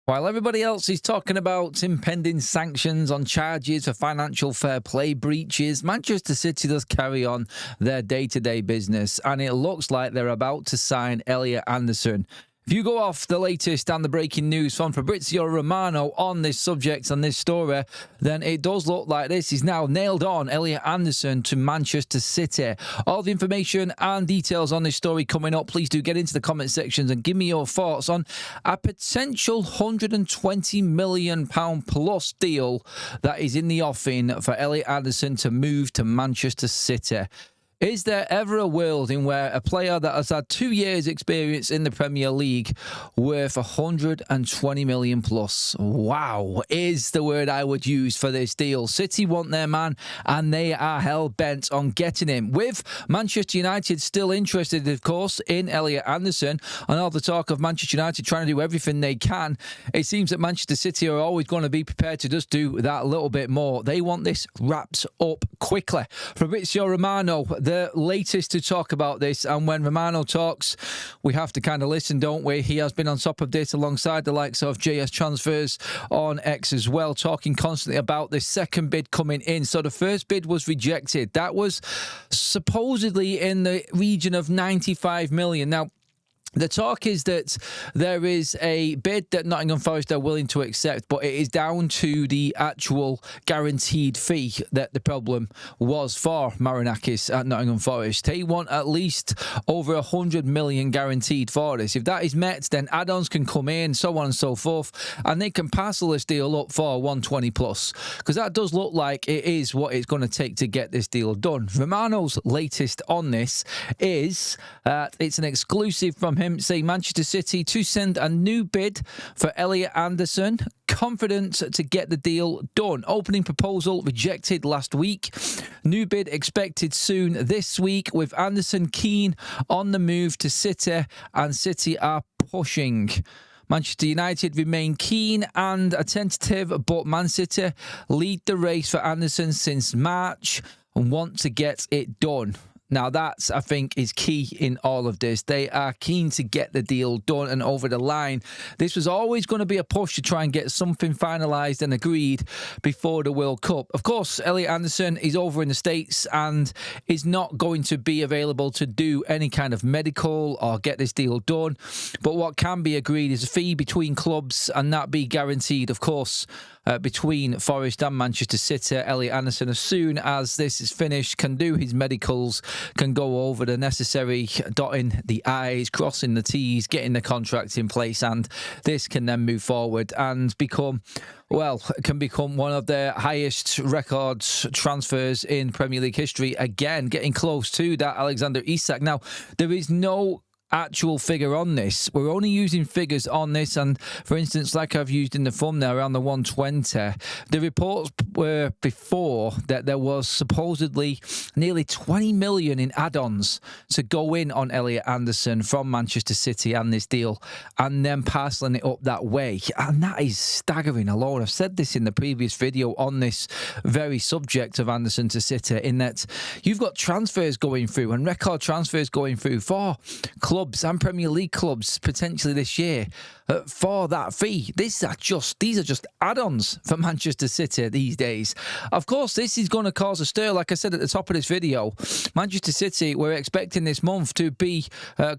While everybody else is talking about impending sanctions on charges for financial fair play breaches, Manchester City does carry on their day-to-day business, and it looks like they're about to sign Elliot Anderson. If you go off the latest and the breaking news from Fabrizio Romano on this subject and this story, then it does look like this is now nailed on Elliot Anderson to Manchester City. All the information and details on this story coming up. Please do get into the comment sections and give me your thoughts on a potential £120 million plus deal that is in the offing for Elliot Anderson to move to Manchester City. Is there ever a world in where a player that has had 2 years experience in the Premier League worth 120 million plus? Wow, is the word I would use for this deal. City want their man and they are hell-bent on getting him. With Manchester United still interested, of course, in Elliot Anderson, and all the talk of Manchester United trying to do everything they can, it seems that Manchester City are always going to be prepared to just do that little bit more. They want this wrapped up quickly. Fabrizio Romano, the latest to talk about this, and when Romano talks, we have to kind of listen, don't we? He has been on top of this alongside the likes of JS Transfers on X as well, talking constantly about this second bid coming in. So the first bid was rejected. That was supposedly in the region of 95 million. Now, the talk is that there is a bid that Nottingham Forest are willing to accept, but it is down to the actual guaranteed fee that the problem was for Marinakis at Nottingham Forest. They want at least over 100 million guaranteed for this. If that is met, then add-ons can come in, so on and so forth, and they can parcel this deal up for 120 plus, because that does look like it is what it's going to take to get this deal done. Romano's latest on this is it's an exclusive from him saying Manchester City to send a new bid for Elliot Anderson, confident to get the deal done. Opening proposal rejected last week. New bid expected soon this week, with Anderson keen on the move to City, and City are pushing. Manchester United remain keen and attentive, but Man City lead the race for Anderson since March and want to get it done. Now, that's, I think, is key in all of this. They are keen to get the deal done and over the line. This was always going to be a push to try and get something finalised and agreed before the World Cup. Of course, Elliot Anderson is over in the States and is not going to be available to do any kind of medical or get this deal done. But what can be agreed is a fee between clubs, and that be guaranteed, of course, between Forest and Manchester City. Elliot Anderson, as soon as this is finished, can do his medicals, can go over the necessary dotting the I's, crossing the T's, getting the contract in place, and this can then move forward and become, well, can become one of the highest records transfers in Premier League history. Again, getting close to that Alexander Isak. Now, there is no actual figure on this. We're only using figures on this, and for instance, like I've used in the thumbnail around the 120, the reports were before that there was supposedly nearly 20 million in add-ons to go in on Elliot Anderson from Manchester City and this deal, and then parcelling it up that way, and that is staggering alone. I've said this in the previous video on this very subject of Anderson to City, in that you've got transfers going through and record transfers going through for clubs and Premier League clubs potentially this year for that fee. These are just add-ons for Manchester City these days. Of course, this is going to cause a stir. Like I said at the top of this video, Manchester City were expecting this month to be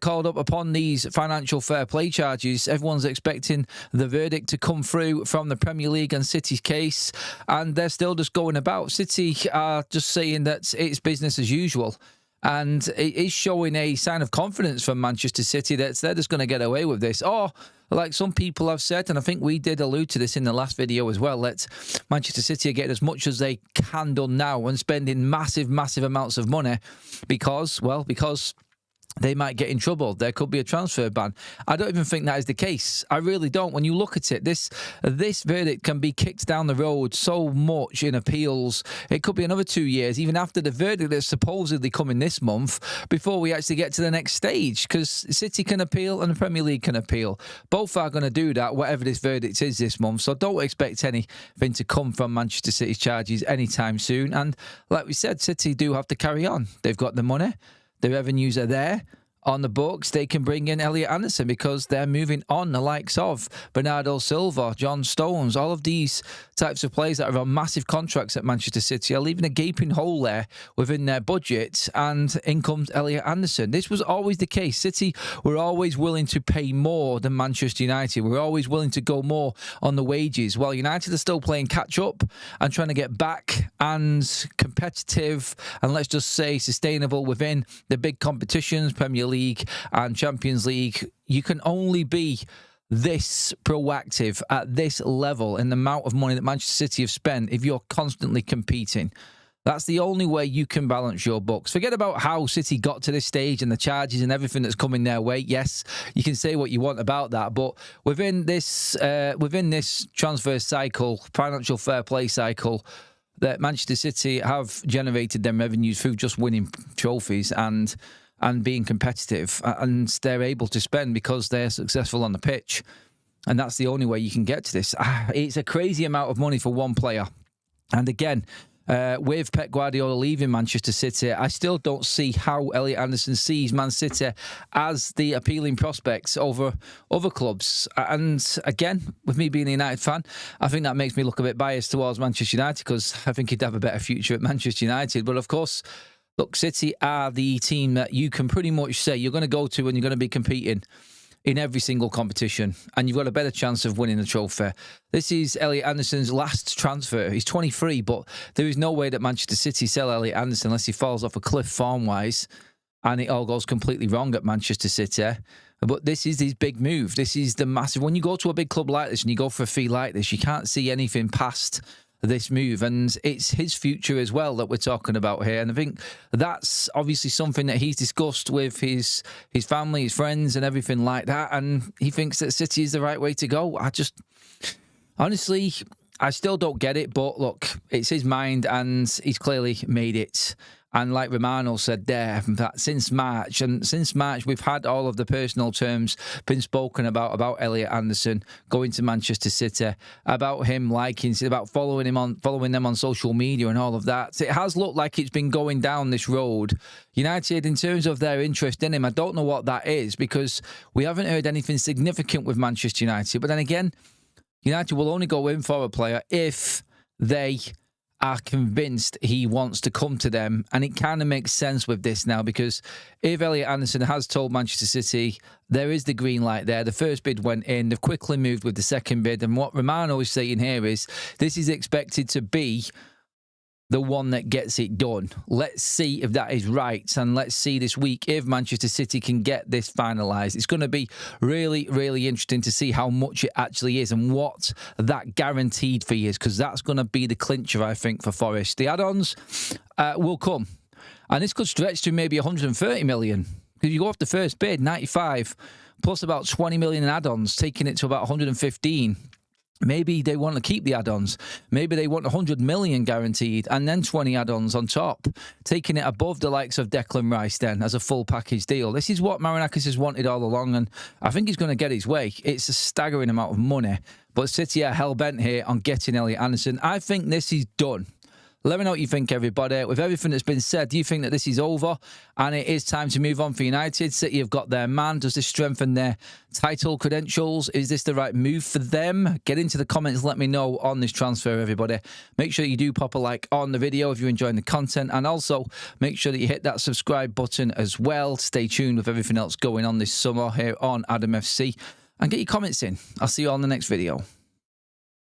called up upon these financial fair play charges. Everyone's expecting the verdict to come through from the Premier League and City's case, and they're still just going about. City are just saying that it's business as usual. And it is showing a sign of confidence from Manchester City that they're just going to get away with this. Or, like some people have said, and I think we did allude to this in the last video as well, let Manchester City get as much as they can done now and spending massive amounts of money because they might get in trouble. There could be a transfer ban. I don't even think that is the case. I really don't. When you look at it, this verdict can be kicked down the road so much in appeals. It could be another 2 years, even after the verdict that's supposedly coming this month, before we actually get to the next stage, because City can appeal and the Premier League can appeal. Both are going to do that, whatever this verdict is this month. So don't expect anything to come from Manchester City's charges anytime soon. And like we said, City do have to carry on. They've got the money. The revenues are there. on the books, they can bring in Elliot Anderson because they're moving on. The likes of Bernardo Silva, John Stones, all of these types of players that are on massive contracts at Manchester City are leaving a gaping hole there within their budget, and in comes Elliot Anderson. This was always the case. City were always willing to pay more than Manchester United. We're always willing to go more on the wages. While United are still playing catch up and trying to get back and competitive and, let's just say, sustainable within the big competitions, Premier League and Champions League, you can only be this proactive at this level in the amount of money that Manchester City have spent if you're constantly competing. That's the only way you can balance your books. Forget about how City got to this stage and the charges and everything that's coming their way. Yes, you can say what you want about that, but within this transfer cycle, financial fair play cycle, that Manchester City have generated their revenues through just winning trophies and being competitive, and they're able to spend because they're successful on the pitch. And that's the only way you can get to this. It's a crazy amount of money for one player. And again, with Pep Guardiola leaving Manchester City, I still don't see how Elliot Anderson sees Man City as the appealing prospects over other clubs. And again, with me being a United fan, I think that makes me look a bit biased towards Manchester United because I think he'd have a better future at Manchester United. But of course, look, City are the team that you can pretty much say you're going to go to and you're going to be competing in every single competition, and you've got a better chance of winning the trophy. This is Elliot Anderson's last transfer. He's 23, but there is no way that Manchester City sell Elliot Anderson unless he falls off a cliff form-wise and it all goes completely wrong at Manchester City. But this is his big move. This is the massive... When you go to a big club like this and you go for a fee like this, you can't see anything past this move, and it's his future as well that we're talking about here. And I think that's obviously something that he's discussed with his family, his friends and everything like that, and he thinks that City is the right way to go. Honestly, I still don't get it, but look, it's his mind and he's clearly made it. And like Romano said there, that since March we've had all of the personal terms been spoken about Elliot Anderson going to Manchester City, about him liking, about following them on social media and all of that. It has looked like it's been going down this road. United, in terms of their interest in him, I don't know what that is because we haven't heard anything significant with Manchester United. But then again, United will only go in for a player if they are convinced he wants to come to them. And it kind of makes sense with this now, because if Elliot Anderson has told Manchester City there is the green light there, the first bid went in, they've quickly moved with the second bid, and what Romano is saying here is this is expected to be the one that gets it done. Let's see if that is right, and let's see this week if Manchester City can get this finalised. It's going to be really, really interesting to see how much it actually is and what that guaranteed fee is, because that's going to be the clincher, I think, for Forest. The add-ons will come, and this could stretch to maybe 130 million. If you go off the first bid, 95, plus about 20 million in add-ons, taking it to about 115. Maybe they want to keep the add-ons. Maybe they want 100 million guaranteed and then 20 add-ons on top, taking it above the likes of Declan Rice then as a full package deal. This is what Marinakis has wanted all along, and I think he's going to get his way. It's a staggering amount of money, but City are hell-bent here on getting Elliot Anderson. I think this is done. Let me know what you think, everybody. With everything that's been said, do you think that this is over and it is time to move on for United? City have got their man. Does this strengthen their title credentials? Is this the right move for them? Get into the comments. Let me know on this transfer, everybody. Make sure you do pop a like on the video if you're enjoying the content. And also, make sure that you hit that subscribe button as well. Stay tuned with everything else going on this summer here on Adam FC. And get your comments in. I'll see you all in the next video.